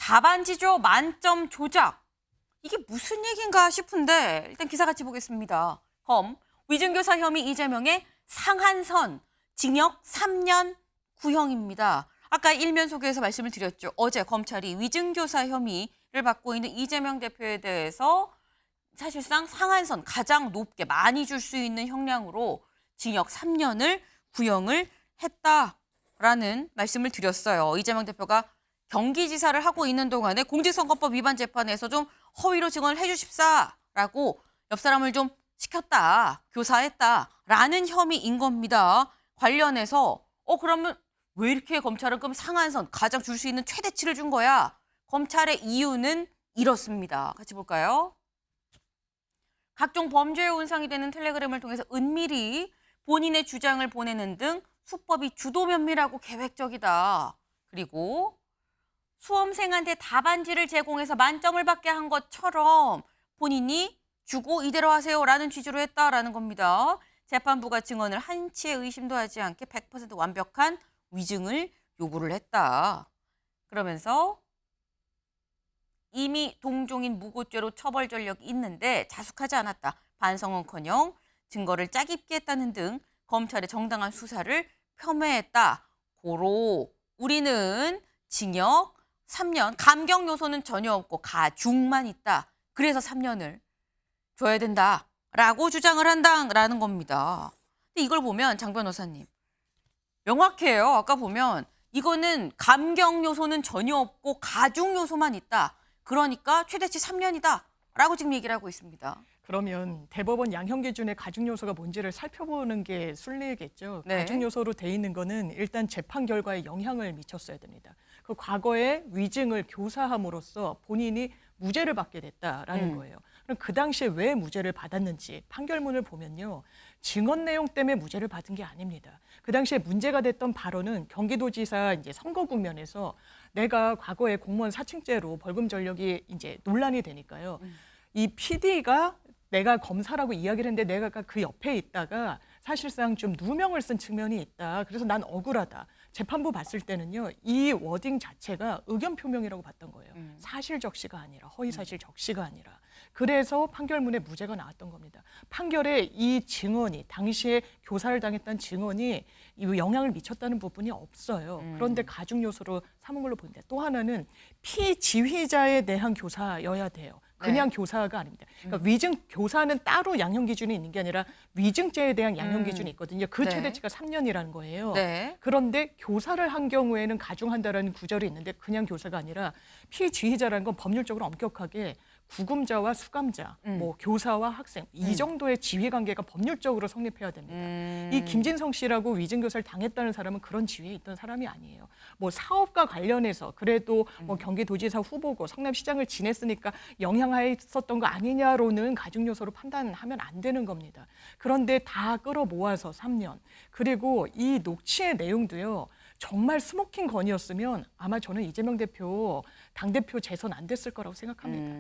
답안지죠. 만점 조작. 이게 무슨 얘기인가 싶은데 일단 기사 같이 보겠습니다. 검, 위증교사 혐의 이재명의 상한선, 징역 3년 구형입니다. 아까 일면 소개에서 말씀을 드렸죠. 어제 검찰이 위증교사 혐의를 받고 있는 이재명 대표에 대해서 사실상 상한선 가장 높게 많이 줄 수 있는 형량으로 징역 3년을 구형을 했다라는 말씀을 드렸어요. 이재명 대표가 경기지사를 하고 있는 동안에 공직선거법 위반 재판에서 좀 허위로 증언을 해주십사라고 옆 사람을 좀 시켰다, 교사했다라는 혐의인 겁니다. 관련해서 그러면 왜 이렇게 검찰은 그럼 상한선 가장 줄 수 있는 최대치를 준 거야? 검찰의 이유는 이렇습니다. 같이 볼까요? 각종 범죄의 온상이 되는 텔레그램을 통해서 은밀히 본인의 주장을 보내는 등 수법이 주도 면밀하고 계획적이다. 그리고 수험생한테 답안지를 제공해서 만점을 받게 한 것처럼 본인이 주고 이대로 하세요라는 취지로 했다라는 겁니다. 재판부가 증언을 한치의 의심도 하지 않게 100% 완벽한 위증을 요구를 했다. 그러면서 이미 동종인 무고죄로 처벌 전력이 있는데 자숙하지 않았다. 반성은커녕 증거를 짜깁기 했다는 등 검찰의 정당한 수사를 폄훼했다. 고로 우리는 징역 3년, 감경 요소는 전혀 없고 가중만 있다. 그래서 3년을 줘야 된다라고 주장을 한다라는 겁니다. 근데 이걸 보면 장 변호사님 명확해요. 아까 보면 이거는 감경 요소는 전혀 없고 가중 요소만 있다. 그러니까 최대치 3년이다라고 지금 얘기를 하고 있습니다. 그러면 대법원 양형 기준의 가중 요소가 뭔지를 살펴보는 게 순리겠죠. 네. 가중 요소로 돼 있는 거는 일단 재판 결과에 영향을 미쳤어야 됩니다. 그 과거에 위증을 교사함으로써 본인이 무죄를 받게 됐다라는 거예요. 그럼 그 당시에 왜 무죄를 받았는지 판결문을 보면요. 증언 내용 때문에 무죄를 받은 게 아닙니다. 그 당시에 문제가 됐던 발언은 경기도지사 이제 선거 국면에서 내가 과거에 공무원 사칭죄로 벌금 전력이 이제 논란이 되니까요. 이 PD가 내가 검사라고 이야기를 했는데 내가 그 옆에 있다가 사실상 좀 누명을 쓴 측면이 있다. 그래서 난 억울하다. 재판부 봤을 때는요. 이 워딩 자체가 의견 표명이라고 봤던 거예요. 사실 적시가 아니라 허위 사실 적시가 아니라. 그래서 판결문에 무죄가 나왔던 겁니다. 판결에 이 증언이 당시에 교사를 당했던 증언이 이 영향을 미쳤다는 부분이 없어요. 그런데 가중 요소로 삼은 걸로 보는데 또 하나는 피지휘자에 대한 교사여야 돼요. 그냥 교사가 아닙니다. 그러니까 위증 교사는 따로 양형 기준이 있는 게 아니라 위증죄에 대한 양형 기준이 있거든요. 그 최대치가 3년이라는 거예요. 네. 그런데 교사를 한 경우에는 가중한다라는 구절이 있는데 그냥 교사가 아니라 피지휘자라는 건 법률적으로 엄격하게 구금자와 수감자, 뭐 교사와 학생 이 정도의 지휘 관계가 법률적으로 성립해야 됩니다. 이 김진성 씨라고 위증교사를 당했다는 사람은 그런 지위에 있던 사람이 아니에요. 뭐 사업과 관련해서 그래도 뭐 경기도지사 후보고 성남시장을 지냈으니까 영향하에 있었던 거 아니냐로는 가중 요소로 판단하면 안 되는 겁니다. 그런데 다 끌어모아서 3년. 그리고 이 녹취의 내용도요. 정말 스모킹 건이었으면 아마 저는 이재명 대표 당대표 재선 안 됐을 거라고 생각합니다.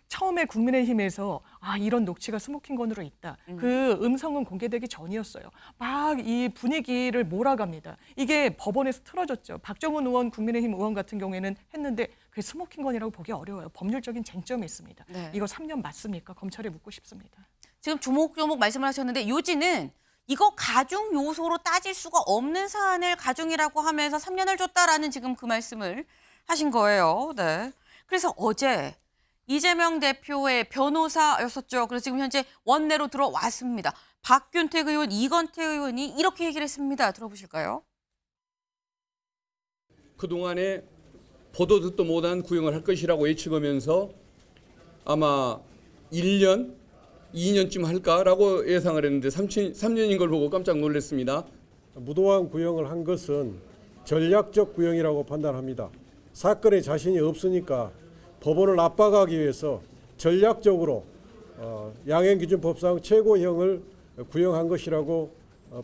처음에 국민의힘에서 이런 녹취가 스모킹 건으로 있다. 그 음성은 공개되기 전이었어요. 막 이 분위기를 몰아갑니다. 이게 법원에서 틀어졌죠. 박정훈 의원 국민의힘 의원 같은 경우에는 했는데 그게 스모킹 건이라고 보기 어려워요. 법률적인 쟁점이 있습니다. 네. 이거 3년 맞습니까? 검찰에 묻고 싶습니다. 지금 조목조목 말씀을 하셨는데 요지는 이거 가중 요소로 따질 수가 없는 사안을 가중이라고 하면서 3년을 줬다라는 지금 그 말씀을 하신 거예요. 네. 그래서 어제 이재명 대표의 변호사였었죠. 그래서 지금 현재 원내로 들어왔습니다. 박균택 의원, 이건태 의원이 이렇게 얘기를 했습니다. 들어보실까요? 그동안에 보도 듣도 못한 구형을 할 것이라고 예측하면서 아마 1년, 2년쯤 할까라고 예상을 했는데 3년인 걸 보고 깜짝 놀랐습니다. 무도한 구형을 한 것은 전략적 구형이라고 판단합니다. 사건에 자신이 없으니까 법원을 압박하기 위해서 전략적으로 양형기준법상 최고형을 구형한 것이라고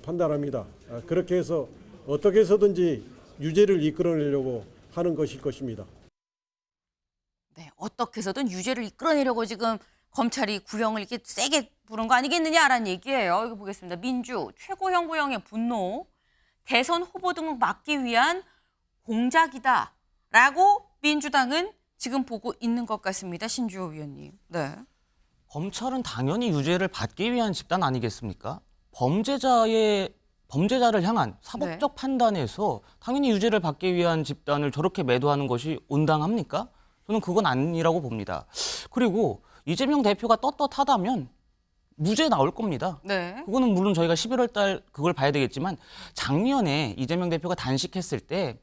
판단합니다. 그렇게 해서 어떻게 해서든지 유죄를 이끌어내려고 하는 것일 것입니다. 네, 어떻게 해서든 유죄를 이끌어내려고 지금 검찰이 구형을 이렇게 세게 부른 거 아니겠느냐라는 얘기예요. 이거 보겠습니다. 민주 최고형 구형의 분노, 대선 후보 등록 막기 위한 공작이다라고 민주당은 지금 보고 있는 것 같습니다. 신주호 위원님. 네. 검찰은 당연히 유죄를 받기 위한 집단 아니겠습니까? 범죄자를 향한 사법적 네. 판단에서 당연히 유죄를 받기 위한 집단을 저렇게 매도하는 것이 온당합니까? 저는 그건 아니라고 봅니다. 그리고 이재명 대표가 떳떳하다면 무죄 나올 겁니다. 네. 그거는 물론 저희가 11월 달 그걸 봐야 되겠지만 작년에 이재명 대표가 단식했을 때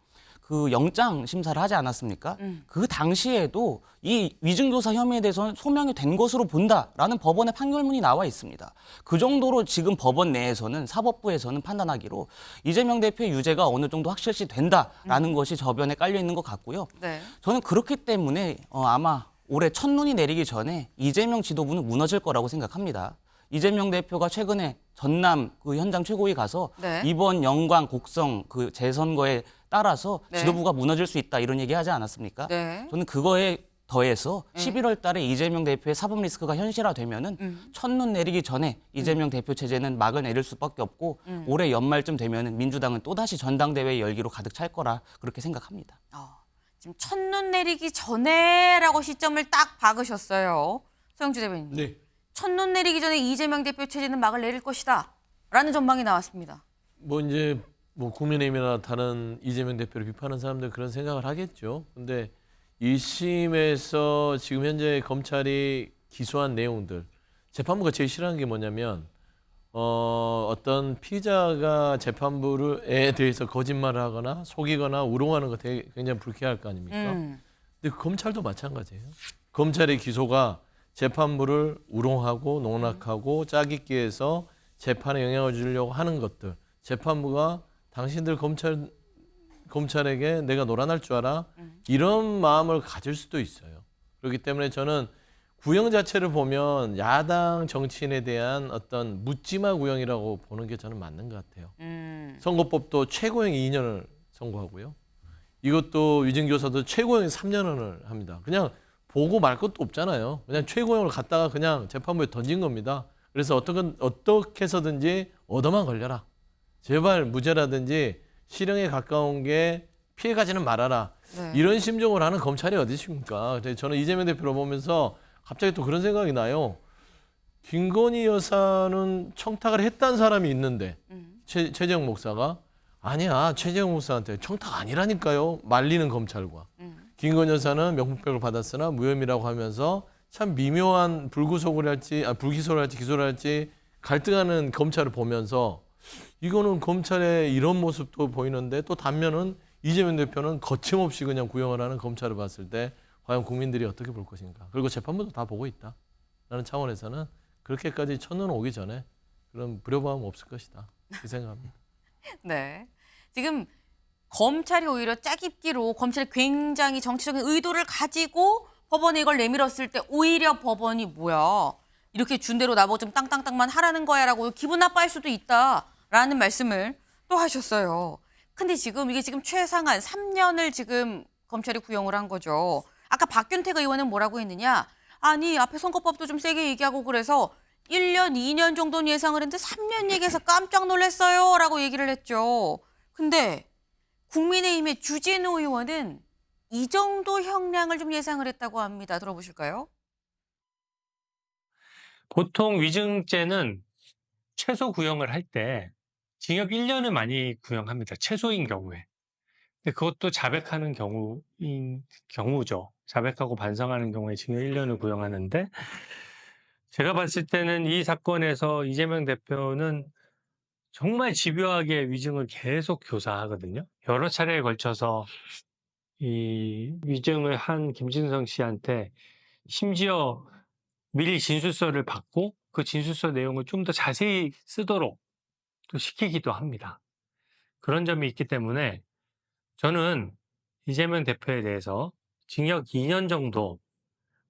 그 영장 심사를 하지 않았습니까? 그 당시에도 이 위증교사 혐의에 대해서는 소명이 된 것으로 본다라는 법원의 판결문이 나와 있습니다. 그 정도로 지금 법원 내에서는 사법부에서는 판단하기로 이재명 대표의 유죄가 어느 정도 확실시 된다라는 것이 저변에 깔려 있는 것 같고요. 네. 저는 그렇기 때문에 아마 올해 첫눈이 내리기 전에 이재명 지도부는 무너질 거라고 생각합니다. 이재명 대표가 최근에 전남 그 현장 최고위 가서 네. 이번 영광 곡성 그 재선거에 따라서 네. 지도부가 무너질 수 있다 이런 얘기 하지 않았습니까? 네. 저는 그거에 더해서 11월 달에 이재명 대표의 사법 리스크가 현실화되면은 첫눈 내리기 전에 이재명 대표 체제는 막을 내릴 수밖에 없고 올해 연말쯤 되면은 민주당은 또다시 전당대회 열기로 가득 찰 거라 그렇게 생각합니다. 지금 첫눈 내리기 전에라고 시점을 딱 박으셨어요. 서영주 대변인님. 네. 첫눈 내리기 전에 이재명 대표 체제는 막을 내릴 것이다. 라는 전망이 나왔습니다. 뭐 이제 뭐 국민의힘이나 다른 이재명 대표를 비판하는 사람들 그런 생각을 하겠죠. 근데 1심에서 지금 현재 검찰이 기소한 내용들, 재판부가 제일 싫어하는 게 뭐냐면 어떤 피의자가 재판부에 대해서 거짓말을 하거나 속이거나 우롱하는 거 되게 굉장히 불쾌할 거 아닙니까? 근데 검찰도 마찬가지예요. 검찰의 기소가 재판부를 우롱하고 농락하고 짜깁기해서 재판에 영향을 주려고 하는 것들, 재판부가 당신들 검찰에게 내가 놀아날 줄 알아? 이런 마음을 가질 수도 있어요. 그렇기 때문에 저는 구형 자체를 보면 야당 정치인에 대한 어떤 묻지마 구형이라고 보는 게 저는 맞는 것 같아요. 선거법도 최고형 2년을 선고하고요. 이것도 위증교사도 최고형 3년을 합니다. 그냥 보고 말 것도 없잖아요. 그냥 최고형을 갖다가 그냥 재판부에 던진 겁니다. 그래서 어떻게 해서든지 얻어만 걸려라. 제발 무죄라든지 실형에 가까운 게 피해가지는 말아라. 네. 이런 심정을 하는 검찰이 어디 있습니까? 저는 이재명 대표를 보면서 갑자기 또 그런 생각이 나요. 김건희 여사는 청탁을 했다는 사람이 있는데 최재형 목사가 아니야. 최재형 목사한테 청탁 아니라니까요. 말리는 검찰과. 김건희 여사는 명품백을 받았으나 무혐의라고 하면서 참 미묘한 불기소를 할지 기소를 할지 갈등하는 검찰을 보면서 이거는 검찰의 이런 모습도 보이는데 또 단면은 이재명 대표는 거침없이 그냥 구형을 하는 검찰을 봤을 때 과연 국민들이 어떻게 볼 것인가. 그리고 재판부도 다 보고 있다. 라는 차원에서는 그렇게까지 첫눈 오기 전에 그런 불협화음 없을 것이다. 그 생각합니다. 네. 지금 검찰이 오히려 짜깁기로 검찰이 굉장히 정치적인 의도를 가지고 법원에 이걸 내밀었을 때 오히려 법원이 뭐야. 이렇게 준 대로 나보고 좀 땅땅땅만 하라는 거야라고 기분 나빠할 수도 있다라는 말씀을 또 하셨어요. 근데 이게 지금 최상한 3년을 지금 검찰이 구형을 한 거죠. 아까 박균택 의원은 뭐라고 했느냐. 아니 앞에 선거법도 좀 세게 얘기하고 그래서 1년, 2년 정도는 예상을 했는데 3년 얘기해서 깜짝 놀랐어요 라고 얘기를 했죠. 근데 국민의힘의 주진우 의원은 이 정도 형량을 좀 예상을 했다고 합니다. 들어보실까요? 보통 위증죄는 최소 구형을 할 때 징역 1년을 많이 구형합니다. 최소인 경우에. 근데 그것도 자백하는 경우죠. 자백하고 반성하는 경우에 징역 1년을 구형하는데 제가 봤을 때는 이 사건에서 이재명 대표는 정말 집요하게 위증을 계속 교사하거든요. 여러 차례에 걸쳐서 이 위증을 한 김진성 씨한테 심지어 미리 진술서를 받고 그 진술서 내용을 좀 더 자세히 쓰도록 또 시키기도 합니다. 그런 점이 있기 때문에 저는 이재명 대표에 대해서 징역 2년 정도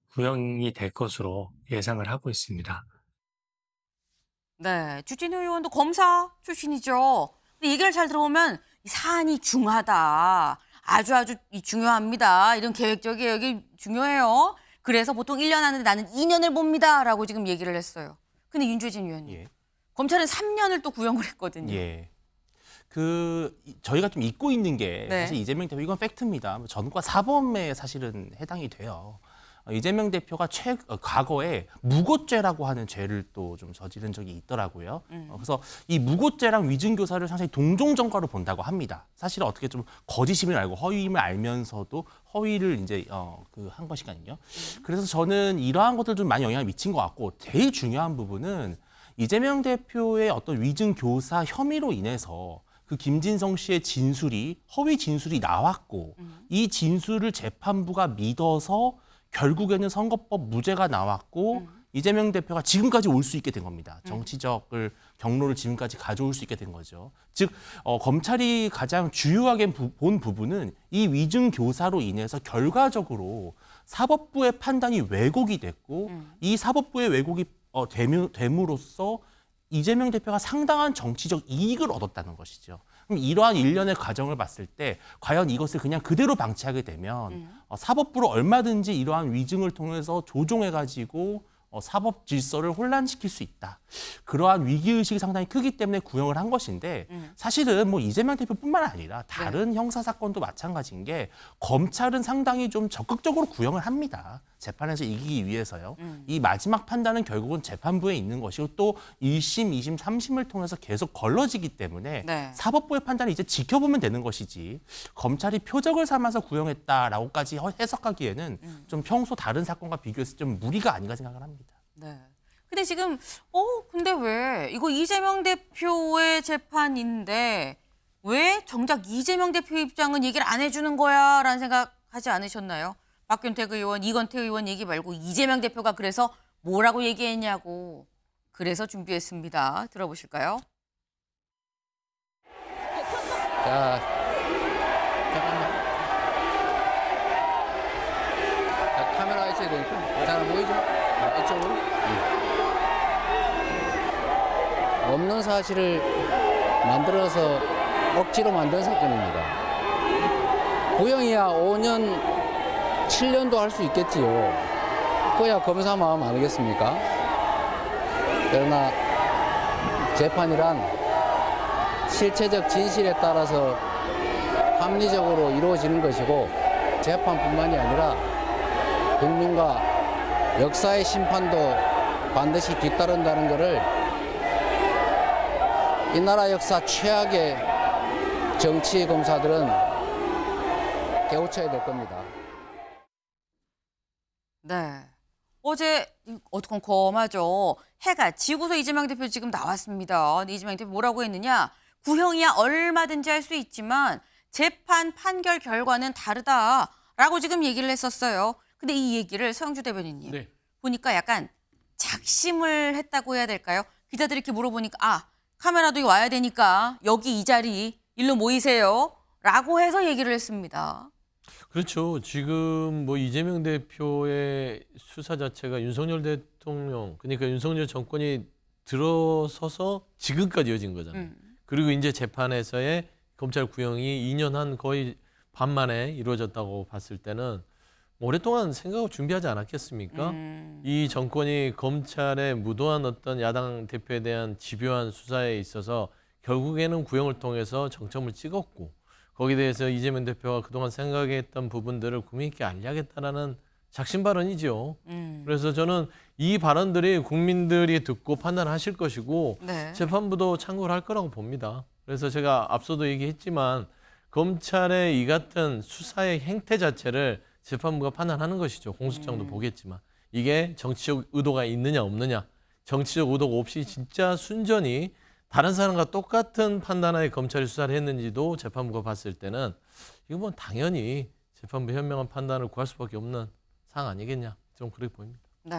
구형이 될 것으로 예상을 하고 있습니다. 네, 주진우 의원도 검사 출신이죠. 근데 얘기를 잘 들어보면 이 사안이 중하다. 아주 중요합니다. 이런 계획적이에요. 이게 중요해요. 그래서 보통 1년 하는데 나는 2년을 봅니다. 라고 지금 얘기를 했어요. 근데 윤주진 의원님, 예. 검찰은 3년을 또 구형을 했거든요. 예. 저희가 좀 잊고 있는 게 네. 사실 이재명 대표 이건 팩트입니다. 전과 사범에 사실은 해당이 돼요. 이재명 대표가 과거에 무고죄라고 하는 죄를 또 좀 저지른 적이 있더라고요. 그래서 이 무고죄랑 위증교사를 상당히 동종전과로 본다고 합니다. 사실은 어떻게 좀 거짓임을 알고 허위임을 알면서도 허위를 이제 한 것이거든요. 그래서 저는 이러한 것들 좀 많이 영향을 미친 것 같고 제일 중요한 부분은 이재명 대표의 어떤 위증교사 혐의로 인해서 그 김진성 씨의 진술이 허위 진술이 나왔고 이 진술을 재판부가 믿어서 결국에는 선거법 무죄가 나왔고 이재명 대표가 지금까지 올 수 있게 된 겁니다. 정치적 경로를 지금까지 가져올 수 있게 된 거죠. 즉 검찰이 가장 주요하게 본 부분은 이 위증 교사로 인해서 결과적으로 사법부의 판단이 왜곡이 됐고 이 사법부의 왜곡이 됨으로써 이재명 대표가 상당한 정치적 이익을 얻었다는 것이죠. 그럼 이러한 일련의 과정을 봤을 때 과연 이것을 그냥 그대로 방치하게 되면 사법부로 얼마든지 이러한 위증을 통해서 조종해가지고 사법 질서를 혼란시킬 수 있다. 그러한 위기의식이 상당히 크기 때문에 구형을 한 것인데 사실은 뭐 이재명 대표뿐만 아니라 다른 형사사건도 마찬가지인 게 검찰은 상당히 좀 적극적으로 구형을 합니다. 재판에서 이기기 위해서요. 이 마지막 판단은 결국은 재판부에 있는 것이고 또 1심, 2심, 3심을 통해서 계속 걸러지기 때문에 네. 사법부의 판단을 이제 지켜보면 되는 것이지 검찰이 표적을 삼아서 구형했다라고까지 해석하기에는 좀 평소 다른 사건과 비교해서 좀 무리가 아닌가 생각을 합니다. 네. 근데 지금 근데 왜 이거 이재명 대표의 재판인데 왜 정작 이재명 대표 입장은 얘기를 안 해주는 거야라는 생각하지 않으셨나요? 박균택 의원, 이건태 의원 얘기 말고 이재명 대표가 그래서 뭐라고 얘기했냐고. 그래서 준비했습니다. 들어보실까요? 자, 잠깐만. 자, 카메라 있어야 되니까. 잘 보이죠? 이쪽으로. 없는 사실을 만들어서 억지로 만든 사건입니다. 구형이야 5년, 7년도 할 수 있겠지요. 그야 검사 마음 아니겠습니까? 그러나 재판이란 실체적 진실에 따라서 합리적으로 이루어지는 것이고 재판뿐만이 아니라 국민과 역사의 심판도 반드시 뒤따른다는 것을 이 나라 역사 최악의 정치 검사들은 깨우쳐야 될 겁니다. 네. 어제 검하죠. 해가 지고서 이재명 대표 지금 나왔습니다. 근데 이재명 대표 뭐라고 했느냐? 구형이야 얼마든지 할 수 있지만 재판 판결 결과는 다르다라고 지금 얘기를 했었어요. 근데 이 얘기를 서영주 대변인님 네. 보니까 약간 작심을 했다고 해야 될까요? 기자들이 이렇게 물어보니까 카메라도 와야 되니까 여기 이 자리 일로 모이세요 라고 해서 얘기를 했습니다. 그렇죠. 지금 뭐 이재명 대표의 수사 자체가 윤석열 대통령, 그러니까 윤석열 정권이 들어서서 지금까지 이어진 거잖아요. 그리고 이제 재판에서의 검찰 구형이 2년 한 거의 반 만에 이루어졌다고 봤을 때는 오랫동안 생각을 준비하지 않았겠습니까? 이 정권이 검찰의 무도한 어떤 야당 대표에 대한 집요한 수사에 있어서 결국에는 구형을 통해서 정점을 찍었고 거기에 대해서 이재명 대표가 그동안 생각했던 부분들을 국민께 알려야겠다라는 작심 발언이죠. 그래서 저는 이 발언들이 국민들이 듣고 판단하실 것이고 네. 재판부도 참고를 할 거라고 봅니다. 그래서 제가 앞서도 얘기했지만 검찰의 이 같은 수사의 행태 자체를 재판부가 판단하는 것이죠. 공소장도 보겠지만 이게 정치적 의도가 있느냐 없느냐. 정치적 의도가 없이 진짜 순전히 다른 사람과 똑같은 판단하에 검찰이 수사를 했는지도 재판부가 봤을 때는 이거 뭐 당연히 재판부 현명한 판단을 구할 수밖에 없는 상황 아니겠냐. 좀 그렇게 보입니다. 네.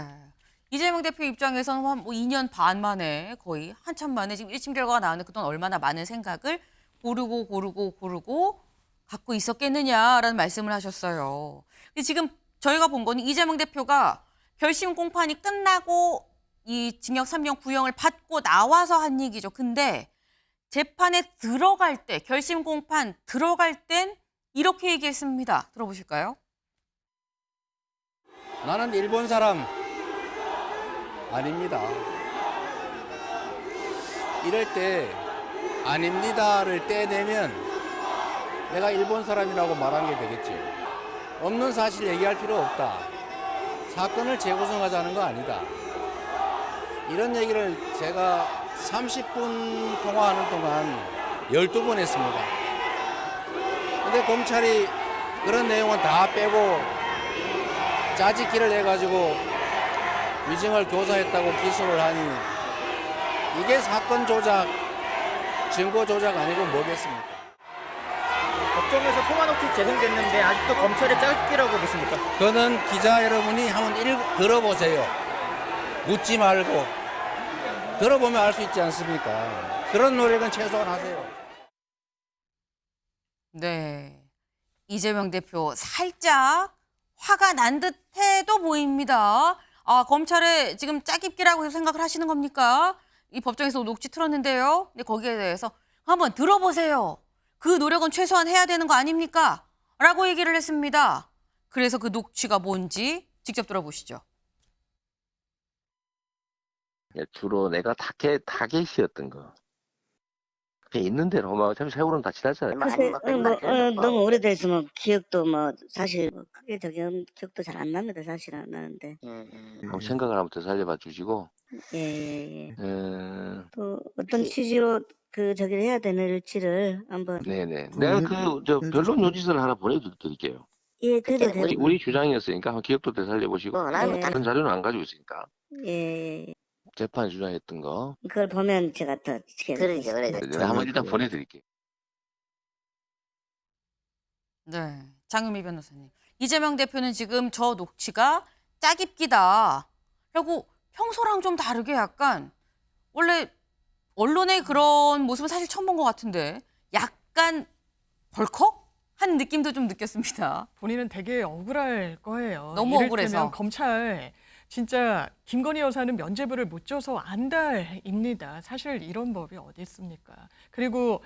이재명 대표 입장에서는 한 2년 반 만에 거의 한참 만에 지금 1심 결과가 나오는데 그동안 얼마나 많은 생각을 고르고 갖고 있었겠느냐라는 말씀을 하셨어요. 근데 지금 저희가 본 거는 이재명 대표가 결심 공판이 끝나고 이 징역 3년 구형을 받고 나와서 한 얘기죠. 근데 재판에 들어갈 때, 결심 공판 들어갈 땐 이렇게 얘기했습니다. 들어보실까요? 나는 일본 사람 아닙니다. 이럴 때 아닙니다를 떼내면 내가 일본 사람이라고 말한 게 되겠지. 없는 사실 얘기할 필요 없다. 사건을 재구성하자는 거 아니다. 이런 얘기를 제가 30분 통화하는 동안 12번 했습니다. 근데 검찰이 그런 내용은 다 빼고 짜집기를 해가지고 위증을 교사했다고 기소를 하니 이게 사건 조작, 증거 조작 아니고 뭐겠습니까? 법정에서 통화 녹취 재생됐는데 아직도 검찰의 짜깁기라고 보십니까? 그거는 기자 여러분이 한번 들어보세요. 묻지 말고 들어보면 알 수 있지 않습니까? 그런 노력은 최소한 하세요. 네. 이재명 대표 살짝 화가 난 듯해도 보입니다. 아, 검찰에 지금 짜깁기라고 생각을 하시는 겁니까? 이 법정에서 녹취 틀었는데요. 근데 거기에 대해서 한번 들어보세요. 그 노력은 최소한 해야 되는 거 아닙니까? 라고 얘기를 했습니다. 그래서 그 녹취가 뭔지 직접 들어보시죠. 주로 내가 타겟이었던 거. 그냥 있는 대로 뭐 어차피 세월은 다 지났잖아요. 너무 오래돼서 기억도 사실 크게 기억도 잘 안 납니다. 사실 안 나는데. 생각을 한번 더 살려봐 주시고. 예. 또 어떤 취지로 저기를 해야 되는지를 한번. 네네. 내가 변론 요지서를 하나 보내드릴게요. 예, 그래도 돼요. 우리 주장이었으니까 한번 기억도 더 살려보시고. 다른 자료는 안 가지고 있으니까. 예. 재판에 주장했던 거. 그걸 보면 제가 더 그러죠. 내가 한번 일단 보내드릴게요. 네. 장유미 변호사님. 이재명 대표는 지금 저 녹취가 짜깁기다. 그리고 평소랑 좀 다르게 약간 원래 언론의 그런 모습은 사실 처음 본 것 같은데 약간 벌컥한 느낌도 좀 느꼈습니다. 본인은 되게 억울할 거예요. 너무 이를테면 억울해서. 검찰 진짜 김건희 여사는 면죄부를 못 줘서 안달입니다. 사실 이런 법이 어디 있습니까? 그리고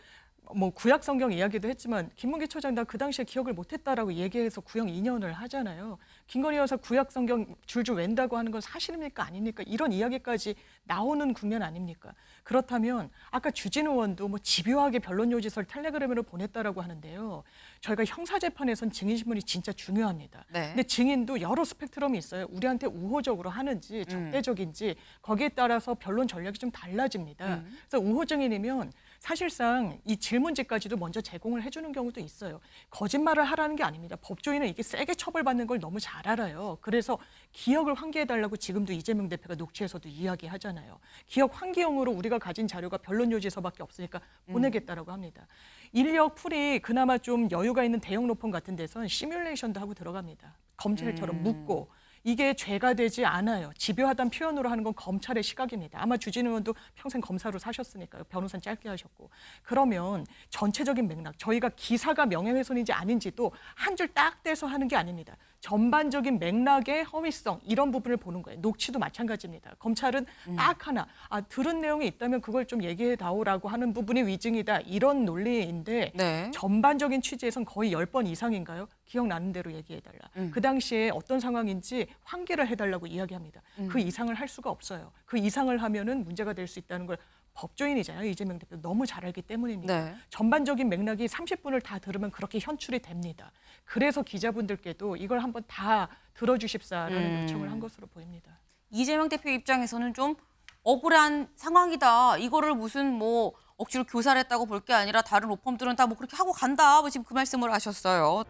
뭐 구약 성경 이야기도 했지만 김문기 초장 나 그 당시에 기억을 못했다라고 얘기해서 구형 2년을 하잖아요. 김건희 여사 구약 성경 줄줄 웬다고 하는 건 사실입니까 아닙니까? 이런 이야기까지 나오는 국면 아닙니까? 그렇다면 아까 주진우 의원도 뭐 집요하게 변론 요지서를 텔레그램으로 보냈다라고 하는데요. 저희가 형사재판에선 증인신문이 진짜 중요합니다. 네. 근데 증인도 여러 스펙트럼이 있어요. 우리한테 우호적으로 하는지 적대적인지 거기에 따라서 변론 전략이 좀 달라집니다. 그래서 우호 증인이면 사실상 이 질문지까지도 먼저 제공을 해주는 경우도 있어요. 거짓말을 하라는 게 아닙니다. 법조인은 이게 세게 처벌받는 걸 너무 잘 알아요. 그래서 기억을 환기해달라고 지금도 이재명 대표가 녹취에서도 이야기하잖아요. 기억 환기용으로 우리가 가진 자료가 변론 요지서밖에 없으니까 보내겠다라고 합니다. 인력 풀이 그나마 좀 여유가 있는 대형 로펌 같은 데서는 시뮬레이션도 하고 들어갑니다. 검찰처럼 묻고. 이게 죄가 되지 않아요. 집요하다는 표현으로 하는 건 검찰의 시각입니다. 아마 주진우 의원도 평생 검사로 사셨으니까요. 변호사는 짧게 하셨고. 그러면 전체적인 맥락, 저희가 기사가 명예훼손인지 아닌지도 한 줄 딱 떼서 하는 게 아닙니다. 전반적인 맥락의 허위성 이런 부분을 보는 거예요. 녹취도 마찬가지입니다. 검찰은 딱 하나 들은 내용이 있다면 그걸 좀 얘기해 다오라고 하는 부분이 위증이다. 이런 논리인데 네. 전반적인 취지에선 거의 10번 이상인가요? 기억나는 대로 얘기해달라. 그 당시에 어떤 상황인지 환기를 해달라고 이야기합니다. 그 이상을 할 수가 없어요. 그 이상을 하면은 문제가 될 수 있다는 걸 법조인이잖아요. 이재명 대표 너무 잘 알기 때문입니다. 네. 전반적인 맥락이 30분을 다 들으면 그렇게 현출이 됩니다. 그래서 기자분들께도 이걸 한번 다 들어주십사라는 요청을 한 것으로 보입니다. 이재명 대표 입장에서는 좀 억울한 상황이다. 이거를 무슨 뭐 억지로 교사를 했다고 볼 게 아니라 다른 로펌들은 다 뭐 그렇게 하고 간다. 뭐 지금 그 말씀을 하셨어요.